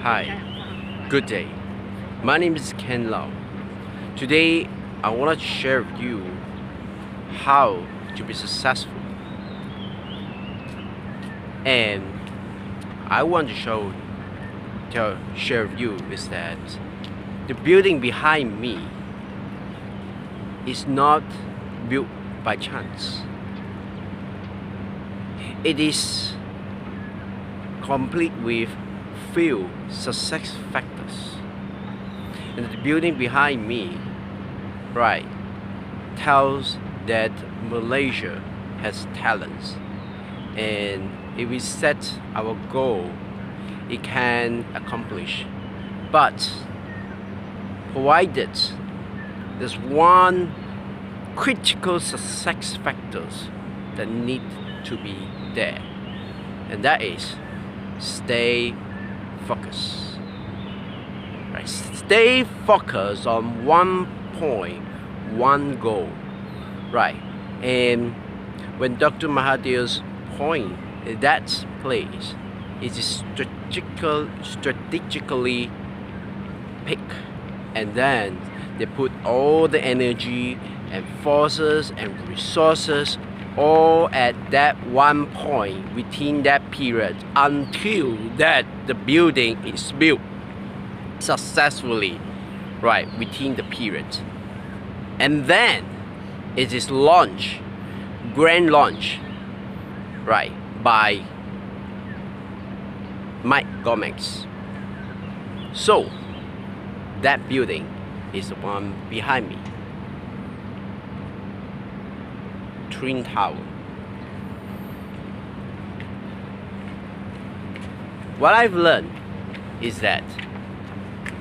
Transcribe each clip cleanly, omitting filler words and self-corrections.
Hi, good day. My name is Ken Lau. Today, I want to share with you how to be successful. And I want to share with you is that the building behind me is not built by chance. It is complete with few success factors. And the building behind me, right, tells that Malaysia has talents. And if we set our goal, it can accomplish. But provided there's one critical success factors that need to be there, and that is stay focused. Right? Stay focused on one point, one goal. Right. And when Dr. Mahathir's point in that place, it is strategically picked, and then they put all the energy and forces and resources all at that one point within that period until that the building is built successfully, right, within the period. And then it is launched, grand launch, right, by Mike Gomez. So that building is the one behind me, Twin Tower. What I've learned is that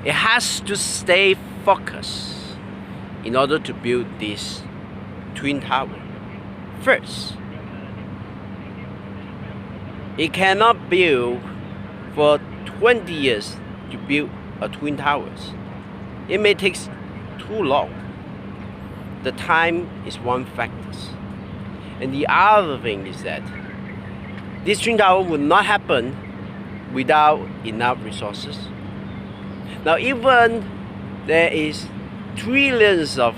it has to stay focused in order to build this Twin Tower. First, it cannot build for 20 years to build a Twin Towers. It may take too long. The time is one factor. And the other thing is that this Twin Tower would not happen without enough resources. Now, even there is trillions of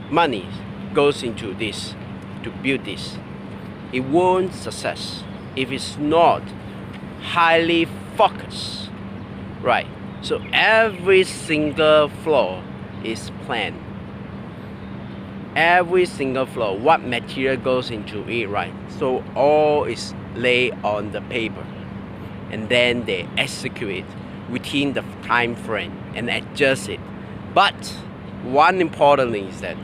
money goes into this to build this, it won't success if it's not highly focused. Right. So every single floor is planned. Every single floor, what material goes into it, right? So all is laid on the paper, and then they execute it within the time frame and adjust it. But one important thing is that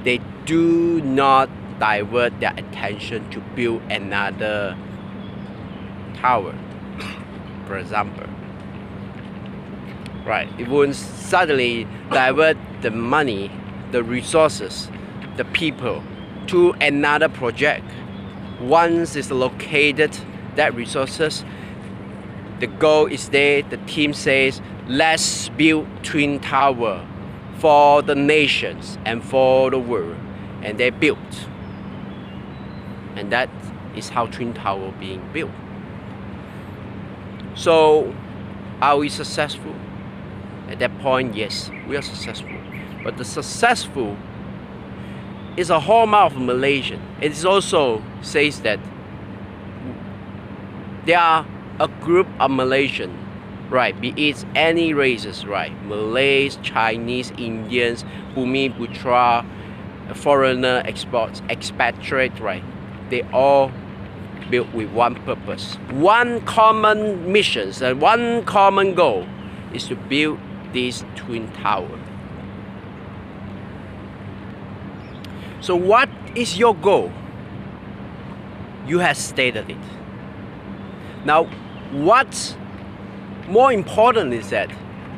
they do not divert their attention to build another tower, for example. Right, it won't suddenly divert the money, the resources, the people to another project. Once it's located, that resources, the goal is there, the team says, let's build Twin Tower for the nations and for the world. And they built. And that is how Twin Tower being built. So, are we successful? At that point, yes, we are successful. But the successful is a hallmark of Malaysian. It is also says that there are a group of Malaysian, right, be it any races, right, Malays, Chinese, Indians, Bumi Putra, foreigner, expatriate, right, they all built with one purpose, one common mission, and one common goal is to build this Twin Tower. So what is your goal? You have stated it. Now, what's more important is that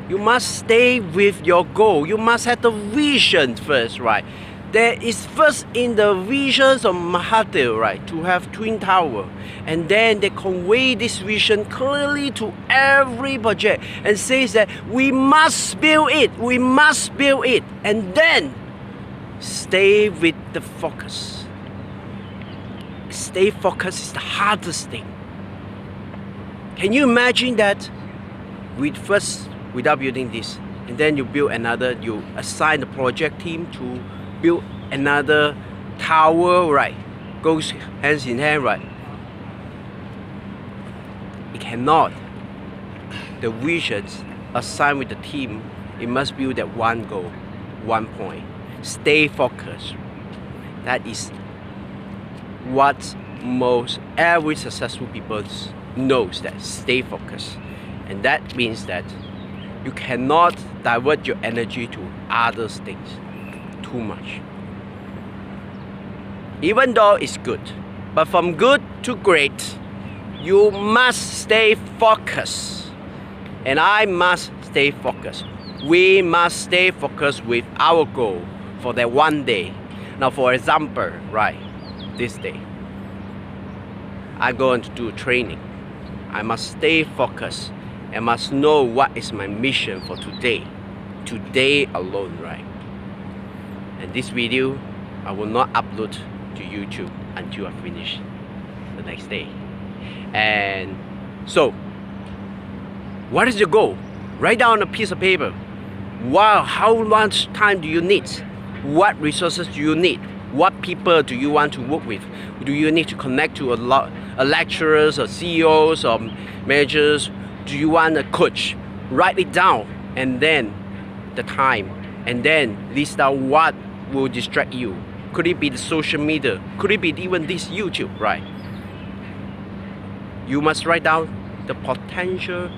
you must stay with your goal. You must have the vision first, right? There is first in the visions of Mahathir, right, to have Twin Tower. And then they convey this vision clearly to every project and says that we must build it, we must build it. And then stay with the focus. Stay focused is the hardest thing. Can you imagine that without building this, and then you build another, you assign the project team to build another tower, right? Goes hands in hand, right? It cannot. The visions assigned with the team, it must build that one goal, one point. Stay focused. That is what most every successful people knows, that stay focused. And that means that you cannot divert your energy to other things too much. Even though it's good, but from good to great, you must stay focused. And I must stay focused. We must stay focused with our goal for that one day. Now, for example, right, this day, I'm going to do training. I must stay focused and must know what is my mission for today. Today alone, right? And this video, I will not upload to YouTube until I finish the next day. And so, what is your goal? Write down on a piece of paper. Wow, how much time do you need? What resources do you need? What people do you want to work with? Do you need to connect to a lot of lecturers or CEOs or managers? Do you want a coach? Write it down, and then the time, and then list out what will distract you. Could it be the social media? Could it be even this YouTube, right? You must write down the potential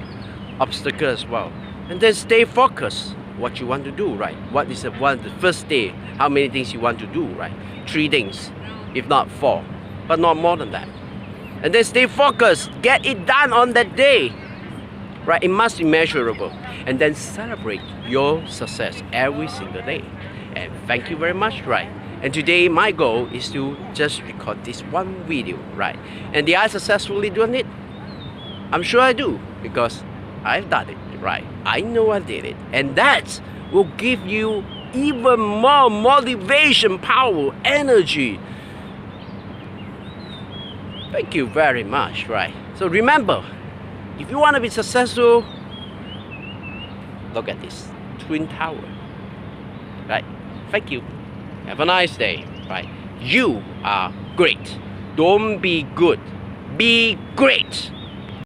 obstacle as well, and then stay focused. What you want to do, right? What is the first day? How many things you want to do, right? 3 things, if not 4, but not more than that. And then stay focused. Get it done on that day, right? It must be measurable. And then celebrate your success every single day. And thank you very much, right? And today my goal is to just record this one video, right? And did I successfully doing it? I'm sure I do, because I've done it, right? I know I did it. And that will give you even more motivation, power, energy. Thank you very much, right? So remember, if you want to be successful, look at this Twin Tower, right? Thank you. Have a nice day, right? You are great. Don't be good. Be great.